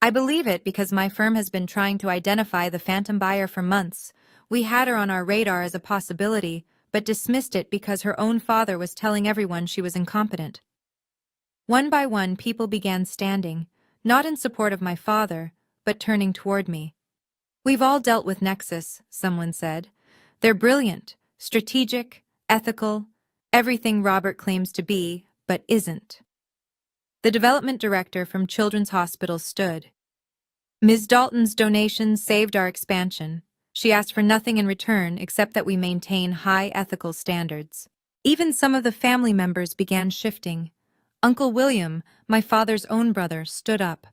I believe it because my firm has been trying to identify the phantom buyer for months. We had her on our radar as a possibility, but dismissed it because her own father was telling everyone she was incompetent. One by one, people began standing, not in support of my father, but turning toward me. We've all dealt with Nexus, someone said. They're brilliant, strategic, ethical, everything Robert claims to be, but isn't. The development director from Children's Hospital stood. Ms. Dalton's donations saved our expansion. She asked for nothing in return except that we maintain high ethical standards. Even some of the family members began shifting. Uncle William, my father's own brother, stood up.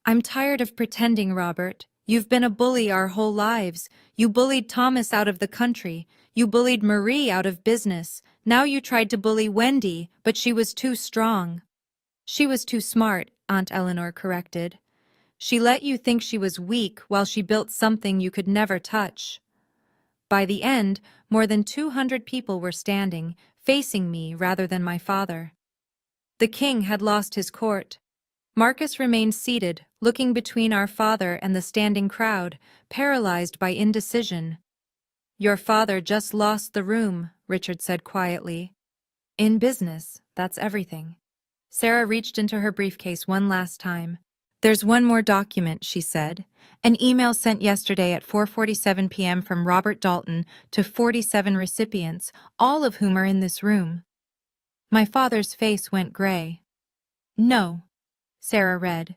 I'm tired of pretending, Robert. You've been a bully our whole lives. You bullied Thomas out of the country. You bullied Marie out of business. Now you tried to bully Wendy, but she was too strong. She was too smart, Aunt Eleanor corrected. She let you think she was weak while she built something you could never touch. By the end, more than 200 people were standing, facing me rather than my father. The king had lost his court. Marcus remained seated, looking between our father and the standing crowd, paralyzed by indecision. Your father just lost the room, Richard said quietly. In business, that's everything. Sarah reached into her briefcase one last time. There's one more document, she said. An email sent yesterday at 4:47 p.m. from Robert Dalton to 47 recipients, all of whom are in this room. My father's face went gray. No, Sarah read.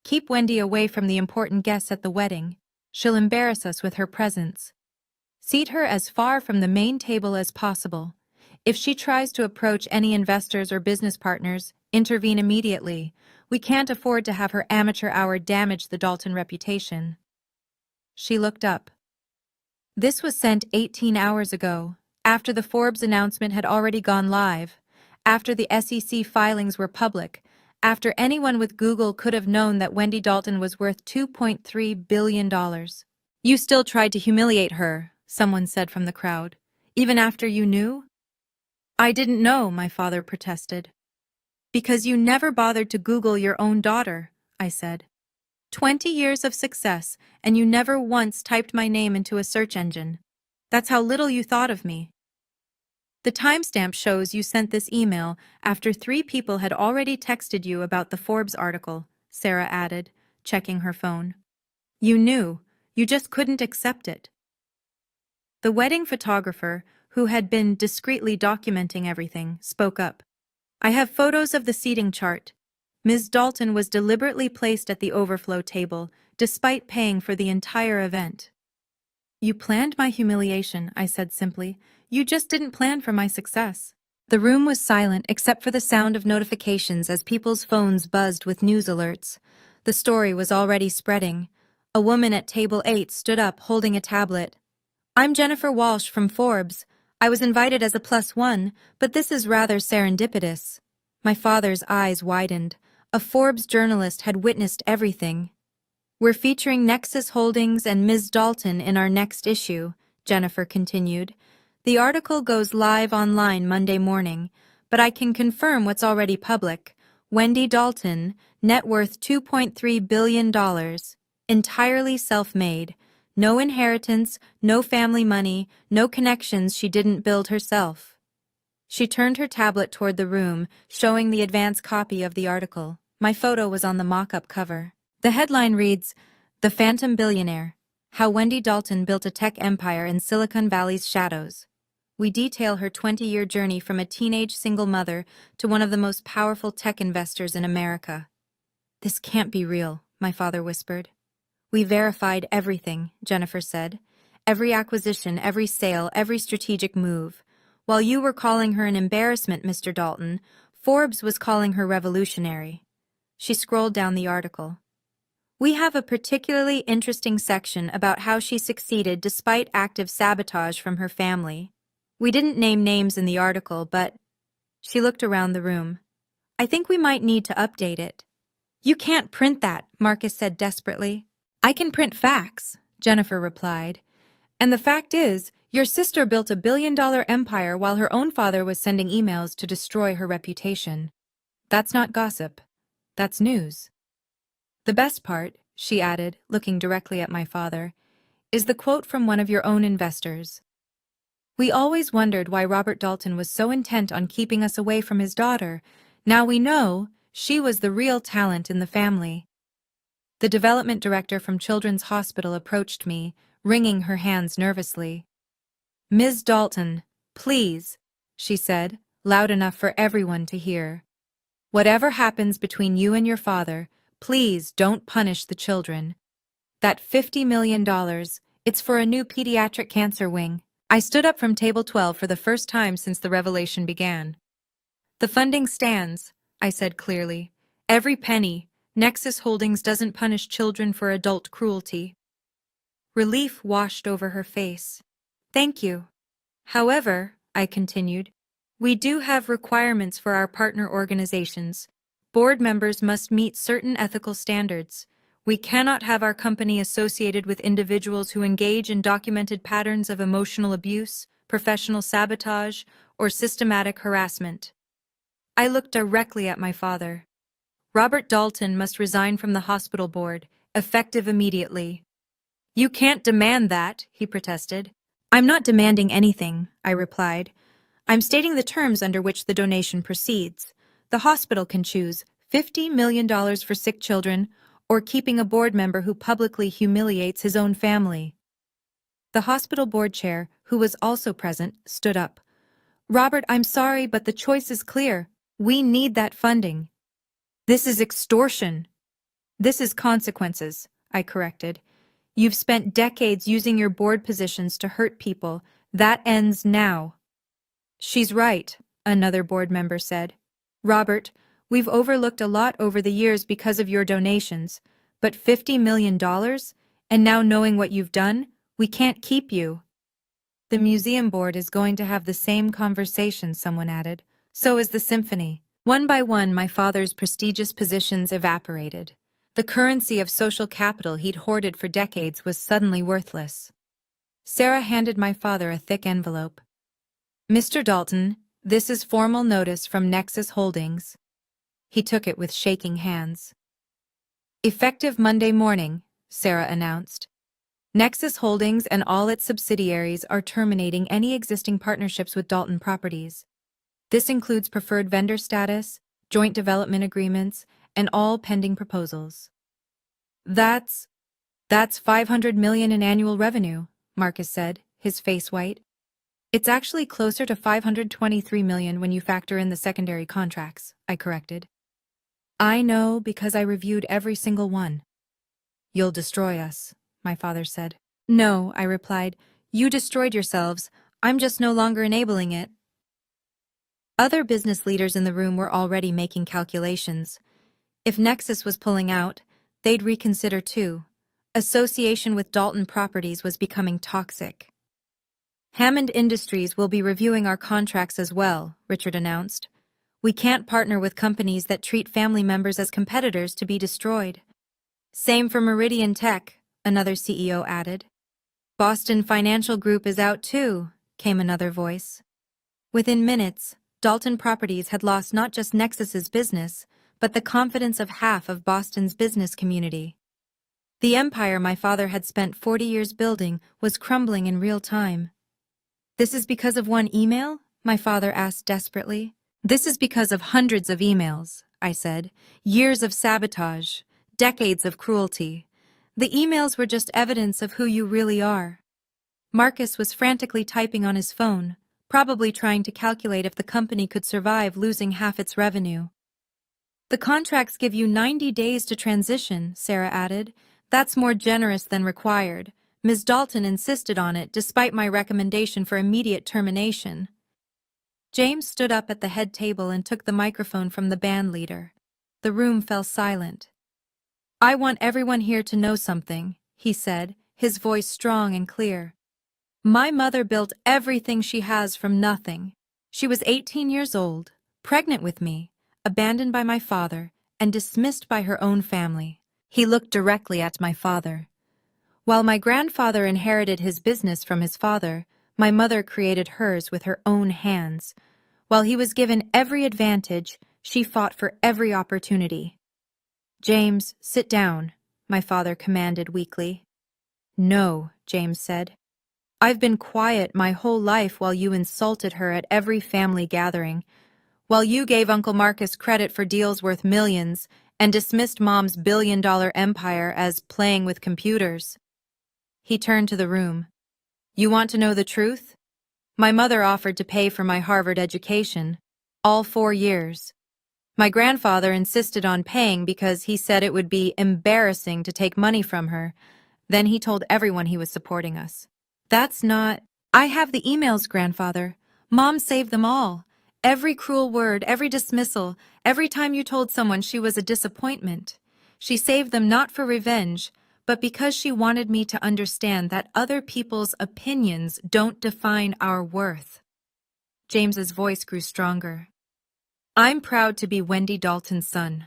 Keep Wendy away from the important guests at the wedding. She'll embarrass us with her presence. Seat her as far from the main table as possible. If she tries to approach any investors or business partners, intervene immediately. We can't afford to have her amateur hour damage the Dalton reputation. She looked up. This was sent 18 hours ago, after the Forbes announcement had already gone live, after the SEC filings were public, after anyone with Google could have known that Wendy Dalton was worth $2.3 billion. You still tried to humiliate her, someone said from the crowd, even after you knew? I didn't know, my father protested. Because you never bothered to Google your own daughter, I said. 20 years of success, and you never once typed my name into a search engine. That's how little you thought of me. The timestamp shows you sent this email after 3 people had already texted you about the Forbes article, Sarah added, checking her phone. You knew, you just couldn't accept it. The wedding photographer, who had been discreetly documenting everything, spoke up. I have photos of the seating chart. Ms. Dalton was deliberately placed at the overflow table, despite paying for the entire event. You planned my humiliation, I said simply. You just didn't plan for my success. The room was silent except for the sound of notifications as people's phones buzzed with news alerts. The story was already spreading. A woman at table 8 stood up holding a tablet. I'm Jennifer Walsh from Forbes. I was invited as a +1, but this is rather serendipitous. My father's eyes widened. A Forbes journalist had witnessed everything. "We're featuring Nexus Holdings and Ms. Dalton in our next issue," Jennifer continued. "The article goes live online Monday morning, but I can confirm what's already public. Wendy Dalton, net worth $2.3 billion, entirely self-made. No inheritance, no family money, no connections she didn't build herself." She turned her tablet toward the room, showing the advance copy of the article. My photo was on the mock-up cover. The headline reads, "The Phantom Billionaire: How Wendy Dalton Built a Tech Empire in Silicon Valley's Shadows." We detail her 20-year journey from a teenage single mother to one of the most powerful tech investors in America. "This can't be real," my father whispered. "We verified everything," Jennifer said. "Every acquisition, every sale, every strategic move. While you were calling her an embarrassment, Mr. Dalton, Forbes was calling her revolutionary." She scrolled down the article. "We have a particularly interesting section about how she succeeded despite active sabotage from her family. We didn't name names in the article, but—" She looked around the room. "I think we might need to update it." "You can't print that," Marcus said desperately. "I can print facts," Jennifer replied. "And the fact is, your sister built a billion-dollar empire while her own father was sending emails to destroy her reputation. That's not gossip. That's news. The best part," she added, looking directly at my father, "is the quote from one of your own investors. 'We always wondered why Robert Dalton was so intent on keeping us away from his daughter. Now we know she was the real talent in the family.'" The development director from Children's Hospital approached me, wringing her hands nervously. "Ms. Dalton, please," she said, loud enough for everyone to hear. "Whatever happens between you and your father, please don't punish the children. That $50 million, it's for a new pediatric cancer wing." I stood up from table 12 for the first time since the revelation began. "The funding stands," I said clearly. "Every penny. Nexus Holdings doesn't punish children for adult cruelty." Relief washed over her face. "Thank you. However," I continued, "we do have requirements for our partner organizations. Board members must meet certain ethical standards. We cannot have our company associated with individuals who engage in documented patterns of emotional abuse, professional sabotage, or systematic harassment." I looked directly at my father. "Robert Dalton must resign from the hospital board, effective immediately." "You can't demand that," he protested. "I'm not demanding anything," I replied. "I'm stating the terms under which the donation proceeds. The hospital can choose $50 million for sick children or keeping a board member who publicly humiliates his own family." The hospital board chair, who was also present, stood up. "Robert, I'm sorry, but the choice is clear. We need that funding." "This is extortion." "This is consequences," I corrected. "You've spent decades using your board positions to hurt people. That ends now." "She's right," another board member said. "Robert, we've overlooked a lot over the years because of your donations, but $50 million? And now knowing what you've done, we can't keep you." "The museum board is going to have the same conversation," someone added. "So is the symphony." One by one, my father's prestigious positions evaporated. The currency of social capital he'd hoarded for decades was suddenly worthless. Sarah handed my father a thick envelope. "Mr. Dalton, this is formal notice from Nexus Holdings." He took it with shaking hands. "Effective Monday morning," Sarah announced. "Nexus Holdings and all its subsidiaries are terminating any existing partnerships with Dalton Properties. This includes preferred vendor status, joint development agreements, and all pending proposals." That's $500 million in annual revenue," Marcus said, his face white. "It's actually closer to $523 million when you factor in the secondary contracts," I corrected. "I know because I reviewed every single one." "You'll destroy us," my father said. "No," I replied. "You destroyed yourselves. I'm just no longer enabling it." Other business leaders in the room were already making calculations. If Nexus was pulling out, they'd reconsider too. Association with Dalton Properties was becoming toxic. "Hammond Industries will be reviewing our contracts as well," Richard announced. We can't partner with companies that treat family members as competitors to be destroyed. Same for Meridian Tech, another CEO added. Boston Financial Group is out too, came another voice. Within minutes, Dalton Properties had lost not just Nexus's business, but the confidence of half of Boston's business community. The empire my father had spent 40 years building was crumbling in real time. This is because of one email? My father asked desperately. This is because of hundreds of emails, I said. Years of sabotage, decades of cruelty. The emails were just evidence of who you really are. Marcus was frantically typing on his phone, probably trying to calculate if the company could survive losing half its revenue. The contracts give you 90 days to transition, Sarah added. That's more generous than required. Ms. Dalton insisted on it despite my recommendation for immediate termination. James stood up at the head table and took the microphone from the band leader. The room fell silent. I want everyone here to know something, he said, his voice strong and clear. My mother built everything she has from nothing. She was 18 years old, pregnant with me, abandoned by my father, and dismissed by her own family. He looked directly at my father. While my grandfather inherited his business from his father, my mother created hers with her own hands. While he was given every advantage, she fought for every opportunity. James, sit down, my father commanded weakly. No, James said. I've been quiet my whole life while you insulted her at every family gathering, while you gave Uncle Marcus credit for deals worth millions and dismissed Mom's billion-dollar empire as playing with computers. He turned to the room. You want to know the truth? My mother offered to pay for my Harvard education, all 4 years. My grandfather insisted on paying because he said it would be embarrassing to take money from her. Then he told everyone he was supporting us. That's not... I have the emails, grandfather. Mom saved them all. Every cruel word, every dismissal, every time you told someone she was a disappointment. She saved them not for revenge, but because she wanted me to understand that other people's opinions don't define our worth. James's voice grew stronger. I'm proud to be Wendy Dalton's son.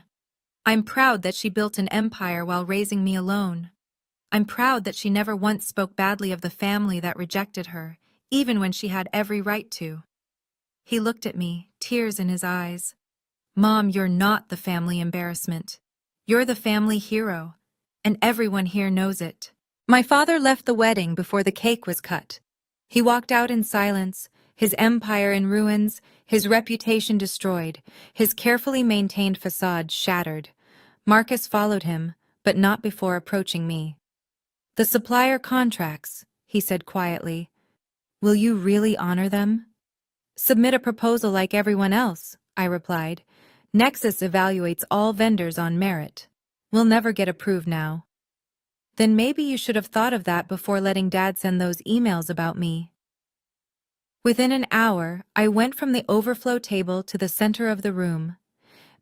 I'm proud that she built an empire while raising me alone. I'm proud that she never once spoke badly of the family that rejected her, even when she had every right to. He looked at me, tears in his eyes. Mom, you're not the family embarrassment. You're the family hero, and everyone here knows it. My father left the wedding before the cake was cut. He walked out in silence, his empire in ruins, his reputation destroyed, his carefully maintained facade shattered. Marcus followed him, but not before approaching me. The supplier contracts, he said quietly. Will you really honor them? Submit a proposal like everyone else, I replied. Nexus evaluates all vendors on merit. We'll never get approved now. Then maybe you should have thought of that before letting Dad send those emails about me. Within an hour, I went from the overflow table to the center of the room.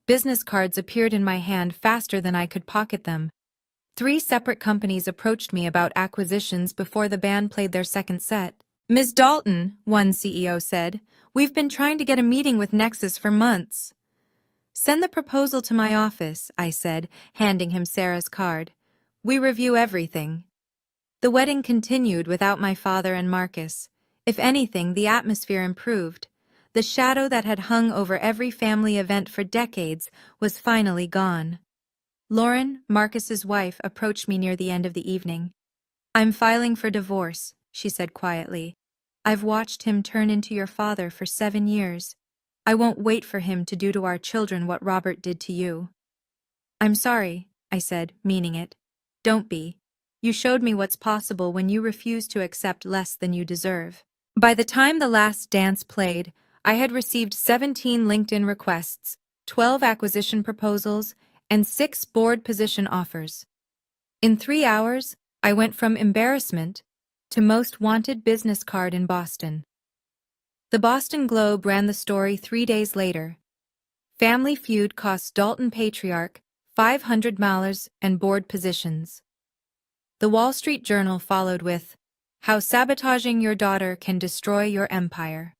Business cards appeared in my hand faster than I could pocket them. 3 separate companies approached me about acquisitions before the band played their second set. Ms. Dalton, one CEO said, we've been trying to get a meeting with Nexus for months. Send the proposal to my office, I said, handing him Sarah's card. We review everything. The wedding continued without my father and Marcus. If anything, the atmosphere improved. The shadow that had hung over every family event for decades was finally gone. Lauren, Marcus's wife, approached me near the end of the evening. I'm filing for divorce, she said quietly. I've watched him turn into your father for 7 years. I won't wait for him to do to our children what Robert did to you. I'm sorry, I said, meaning it. Don't be. You showed me what's possible when you refused to accept less than you deserve. By the time the last dance played, I had received 17 LinkedIn requests, 12 acquisition proposals, and 6 board position offers. In 3 hours, I went from embarrassment to most wanted business card in Boston. The Boston Globe ran the story 3 days later. Family feud cost Dalton patriarch $500 and board positions. The Wall Street Journal followed with, How sabotaging your daughter can destroy your empire.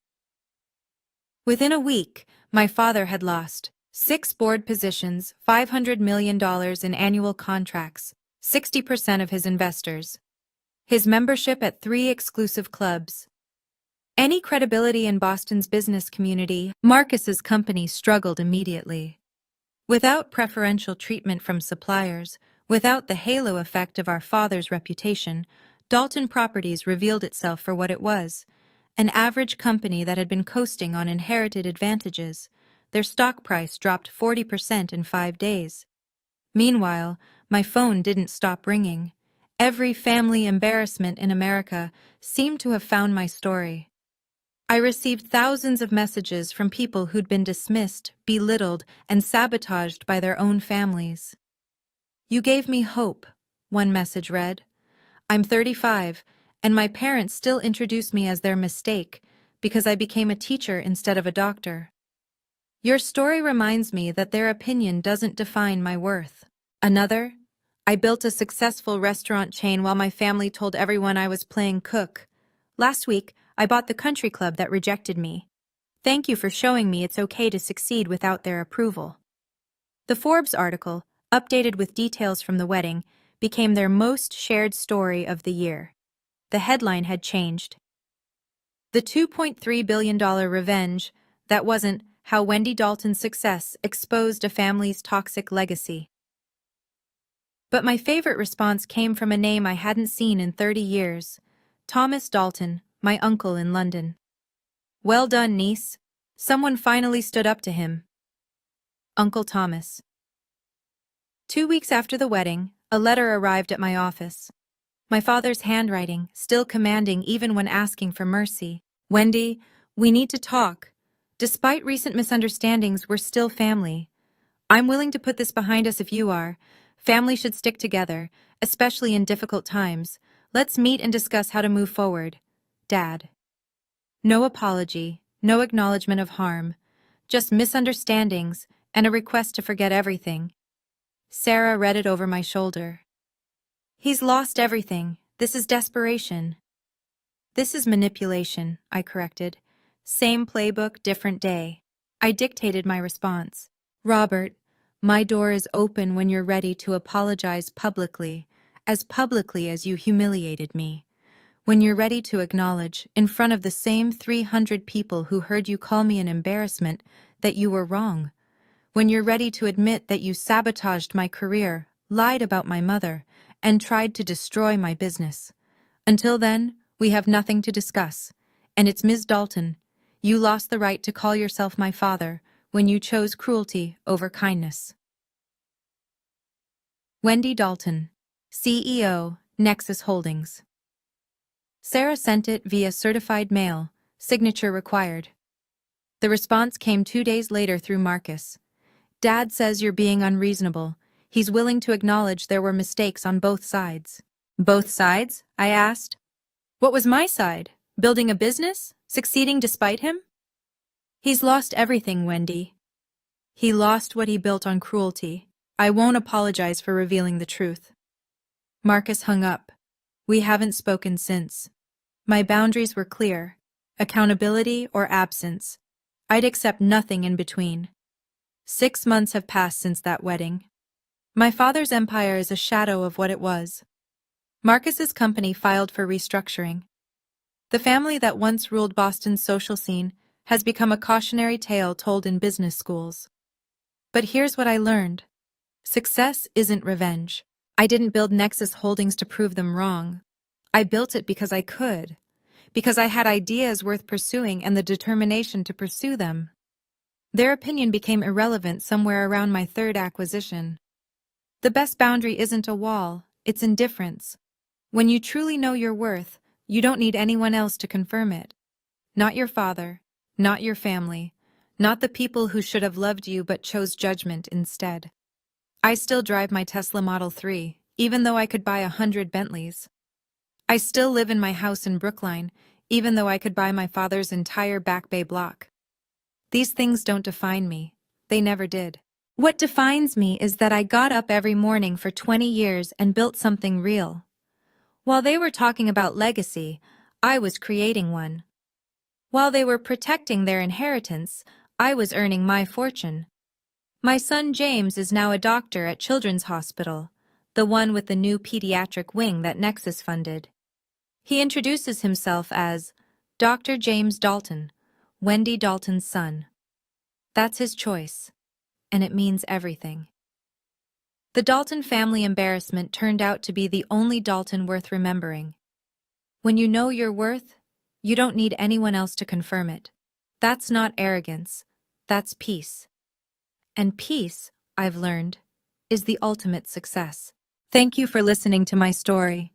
Within a week, my father had lost 6 board positions, $500 million in annual contracts, 60% of his investors, his membership at 3 exclusive clubs. Any credibility in Boston's business community, Marcus's company struggled immediately. Without preferential treatment from suppliers, without the halo effect of our father's reputation, Dalton Properties revealed itself for what it was, an average company that had been coasting on inherited advantages. Their stock price dropped 40% in 5 days. Meanwhile, my phone didn't stop ringing. Every family embarrassment in America seemed to have found my story. I received thousands of messages from people who'd been dismissed, belittled, and sabotaged by their own families. "You gave me hope," one message read. "I'm 35, and my parents still introduce me as their mistake because I became a teacher instead of a doctor. Your story reminds me that their opinion doesn't define my worth." Another, "I built a successful restaurant chain while my family told everyone I was playing cook. Last week, I bought the country club that rejected me. Thank you for showing me it's okay to succeed without their approval." The Forbes article, updated with details from the wedding, became their most shared story of the year. The headline had changed. "The $2.3 billion revenge that wasn't how Wendy Dalton's success exposed a family's toxic legacy." But my favorite response came from a name I hadn't seen in 30 years. Thomas Dalton, my uncle in London. "Well done, niece." Someone finally stood up to him. Uncle Thomas. 2 weeks after the wedding, a letter arrived at my office. My father's handwriting, still commanding even when asking for mercy. "Wendy, we need to talk. Despite recent misunderstandings, we're still family. I'm willing to put this behind us if you are. Family should stick together, especially in difficult times. Let's meet and discuss how to move forward. Dad." No apology, no acknowledgement of harm, just misunderstandings and a request to forget everything. Sarah read it over my shoulder. "He's lost everything. This is desperation." "This is manipulation," I corrected. Same playbook, different day. I dictated my response. "Robert, my door is open when you're ready to apologize publicly as you humiliated me. When you're ready to acknowledge, in front of the same 300 people who heard you call me an embarrassment, that you were wrong. When you're ready to admit that you sabotaged my career, lied about my mother, and tried to destroy my business. Until then, we have nothing to discuss. And it's Ms. Dalton. You lost the right to call yourself my father when you chose cruelty over kindness." Wendy Dalton, CEO, Nexus Holdings. Sarah sent it via certified mail, signature required. The response came 2 days later through Marcus. "Dad says you're being unreasonable. He's willing to acknowledge there were mistakes on both sides." "Both sides?" I asked. "What was my side? Building a business? Succeeding despite him?" "He's lost everything, Wendy. He lost what he built on cruelty. I won't apologize for revealing the truth." Marcus hung up. We haven't spoken since. My boundaries were clear: accountability or absence. I'd accept nothing in between. 6 months have passed since that wedding. My father's empire is a shadow of what it was. Marcus's company filed for restructuring. The family that once ruled Boston's social scene has become a cautionary tale told in business schools. But here's what I learned. Success isn't revenge. I didn't build Nexus Holdings to prove them wrong. I built it because I could. Because I had ideas worth pursuing and the determination to pursue them. Their opinion became irrelevant somewhere around my 3rd acquisition. The best boundary isn't a wall, it's indifference. When you truly know your worth, you don't need anyone else to confirm it. Not your father, not your family, not the people who should have loved you but chose judgment instead. I still drive my Tesla Model 3, even though I could buy 100 Bentleys. I still live in my house in Brookline, even though I could buy my father's entire Back Bay block. These things don't define me. They never did. What defines me is that I got up every morning for 20 years and built something real. While they were talking about legacy, I was creating one. While they were protecting their inheritance, I was earning my fortune. My son James is now a doctor at Children's Hospital, the one with the new pediatric wing that Nexus funded. He introduces himself as Dr. James Dalton, Wendy Dalton's son. That's his choice, and it means everything. The Dalton family embarrassment turned out to be the only Dalton worth remembering. When you know your worth, you don't need anyone else to confirm it. That's not arrogance, that's peace. And peace, I've learned, is the ultimate success. Thank you for listening to my story.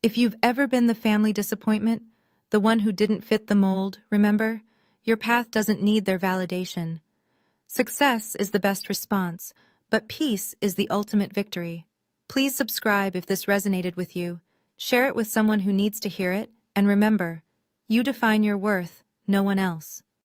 If you've ever been the family disappointment, the one who didn't fit the mold, remember, your path doesn't need their validation. Success is the best response, but peace is the ultimate victory. Please subscribe if this resonated with you. Share it with someone who needs to hear it, and remember, you define your worth, no one else.